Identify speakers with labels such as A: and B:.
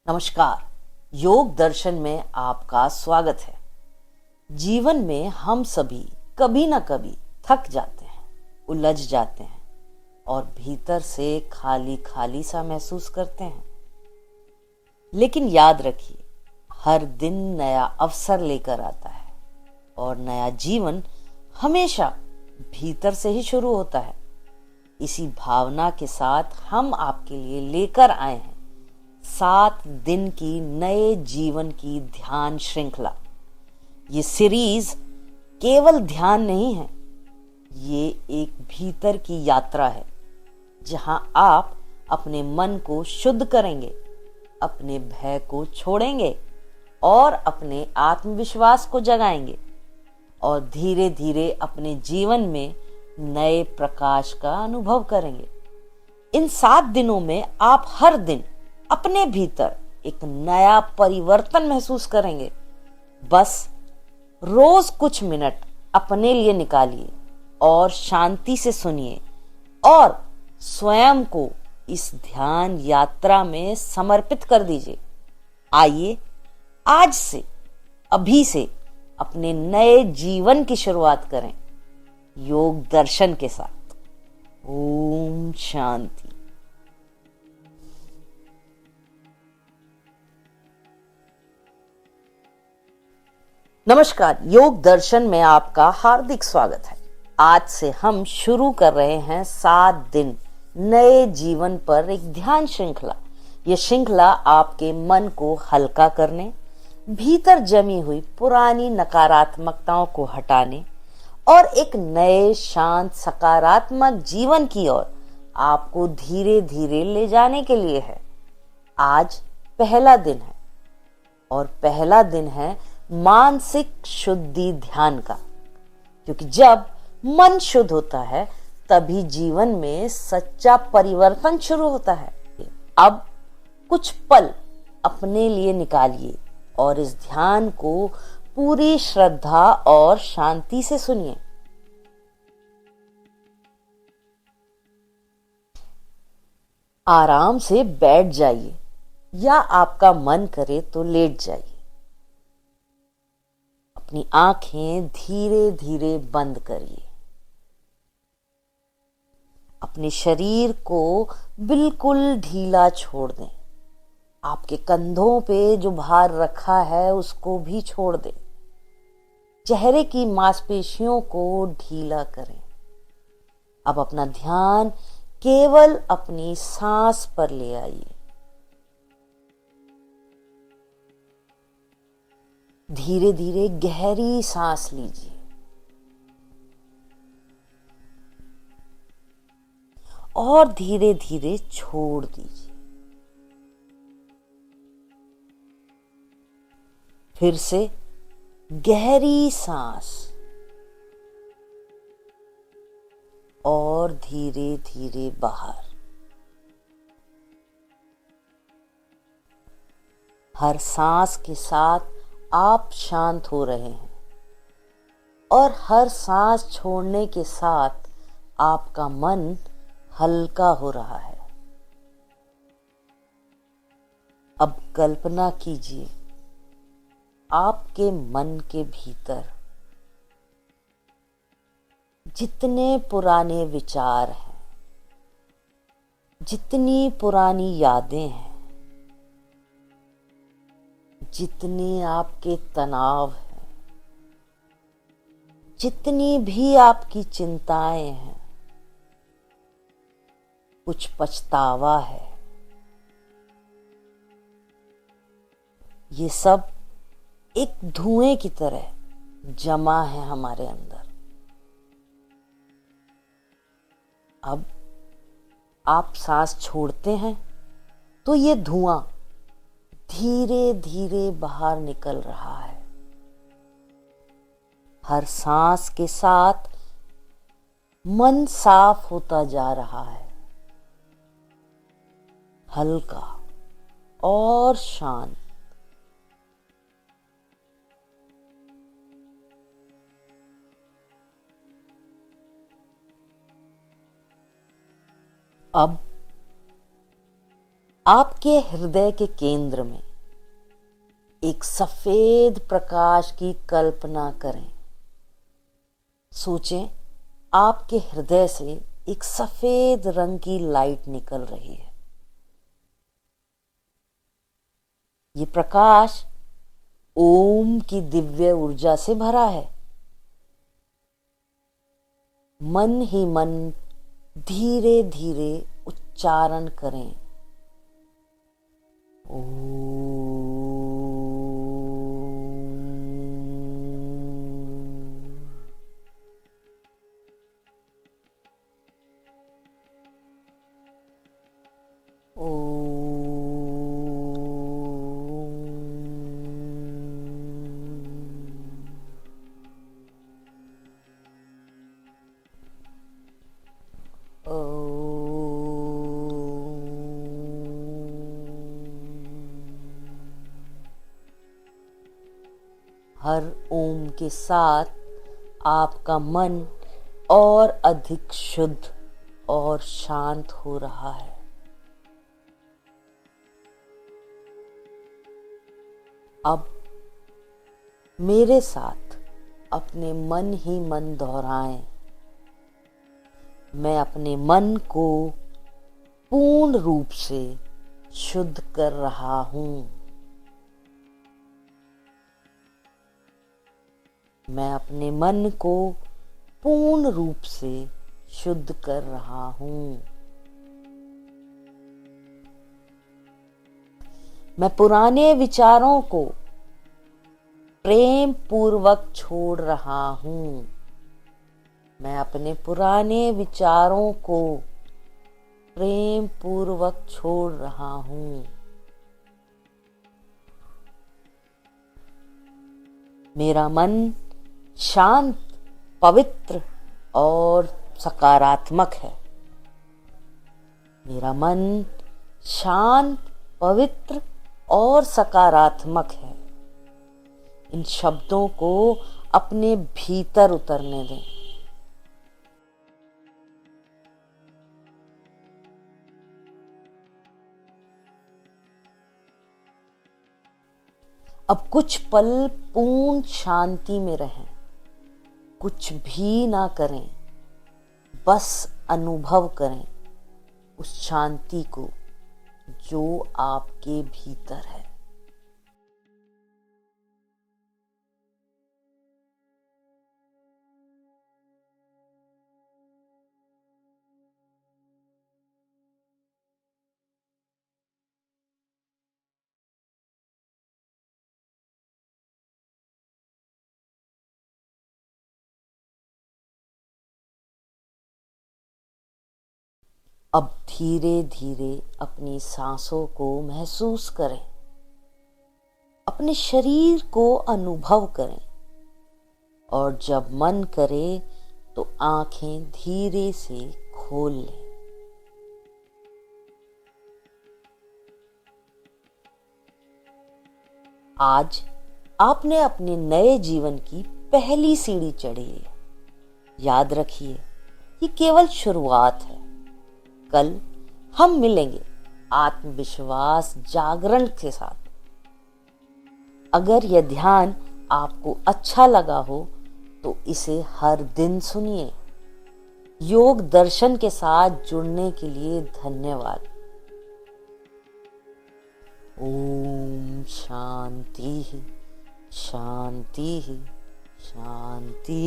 A: नमस्कार। योग दर्शन में आपका स्वागत है। जीवन में हम सभी कभी ना कभी थक जाते हैं, उलझ जाते हैं और भीतर से खाली खाली सा महसूस करते हैं। लेकिन याद रखिए, हर दिन नया अवसर लेकर आता है और नया जीवन हमेशा भीतर से ही शुरू होता है। इसी भावना के साथ हम आपके लिए लेकर आए हैं 7 दिन की नए जीवन की ध्यान श्रृंखला। ये सीरीज केवल ध्यान नहीं है, ये एक भीतर की यात्रा है जहां आप अपने मन को शुद्ध करेंगे, अपने भय को छोड़ेंगे और अपने आत्मविश्वास को जगाएंगे और धीरे धीरे अपने जीवन में नए प्रकाश का अनुभव करेंगे। इन 7 दिनों में आप हर दिन अपने भीतर एक नया परिवर्तन महसूस करेंगे। बस रोज कुछ मिनट अपने लिए निकालिए और शांति से सुनिए और स्वयं को इस ध्यान यात्रा में समर्पित कर दीजिए। आइए आज से, अभी से अपने नए जीवन की शुरुआत करें योग दर्शन के साथ। ओम शांति। नमस्कार। योग दर्शन में आपका हार्दिक स्वागत है। आज से हम शुरू कर रहे हैं 7 दिन नए जीवन पर एक ध्यान श्रृंखला। यह श्रृंखला आपके मन को हल्का करने, भीतर जमी हुई पुरानी नकारात्मकताओं को हटाने और एक नए शांत सकारात्मक जीवन की ओर आपको धीरे धीरे ले जाने के लिए है। आज पहला दिन है और पहला दिन है मानसिक शुद्धि ध्यान का, क्योंकि जब मन शुद्ध होता है तभी जीवन में सच्चा परिवर्तन शुरू होता है। अब कुछ पल अपने लिए निकालिए और इस ध्यान को पूरी श्रद्धा और शांति से सुनिए। आराम से बैठ जाइए या आपका मन करे तो लेट जाइए। अपनी आंखें धीरे धीरे बंद करिए। अपने शरीर को बिल्कुल ढीला छोड़ दें। आपके कंधों पे जो भार रखा है उसको भी छोड़ दें। चेहरे की मांसपेशियों को ढीला करें। अब अपना ध्यान केवल अपनी सांस पर ले आइए। धीरे धीरे गहरी सांस लीजिए और धीरे धीरे छोड़ दीजिए। फिर से गहरी सांस और धीरे धीरे बाहर। हर सांस के साथ आप शांत हो रहे हैं और हर सांस छोड़ने के साथ आपका मन हल्का हो रहा है। अब कल्पना कीजिए, आपके मन के भीतर जितने पुराने विचार हैं, जितनी पुरानी यादें हैं, जितने आपके तनाव हैं, जितनी भी आपकी चिंताएं हैं, कुछ पछतावा है, ये सब एक धुएं की तरह जमा है हमारे अंदर। अब आप सांस छोड़ते हैं तो ये धुआं धीरे धीरे बाहर निकल रहा है। हर सांस के साथ मन साफ होता जा रहा है, हल्का और शांत। अब आपके हृदय के केंद्र में एक सफेद प्रकाश की कल्पना करें। सोचें, आपके हृदय से एक सफेद रंग की लाइट निकल रही है। ये प्रकाश ओम की दिव्य ऊर्जा से भरा है। मन ही मन धीरे धीरे उच्चारण करें, ओम। हर ओम के साथ आपका मन और अधिक शुद्ध और शांत हो रहा है। अब मेरे साथ अपने मन ही मन दोहराएं, मैं अपने मन को पूर्ण रूप से शुद्ध कर रहा हूं। मैं अपने मन को पूर्ण रूप से शुद्ध कर रहा हूं। मैं पुराने विचारों को प्रेम पूर्वक छोड़ रहा हूं। मैं अपने पुराने विचारों को प्रेम पूर्वक छोड़ रहा हूं। मेरा मन शांत, पवित्र और सकारात्मक है। मेरा मन शांत, पवित्र और सकारात्मक है। इन शब्दों को अपने भीतर उतरने दें। अब कुछ पल पूर्ण शांति में रहें, कुछ भी ना करें, बस अनुभव करें उस शांति को जो आपके भीतर है। अब धीरे धीरे अपनी सांसों को महसूस करें, अपने शरीर को अनुभव करें और जब मन करे तो आंखें धीरे से खोल लें। आज आपने अपने नए जीवन की पहली सीढ़ी चढ़ी है। याद रखिए, ये केवल शुरुआत है। कल हम मिलेंगे आत्मविश्वास जागरण के साथ। अगर यह ध्यान आपको अच्छा लगा हो तो इसे हर दिन सुनिए। योग दर्शन के साथ जुड़ने के लिए धन्यवाद। ओम शांति शांति शांति।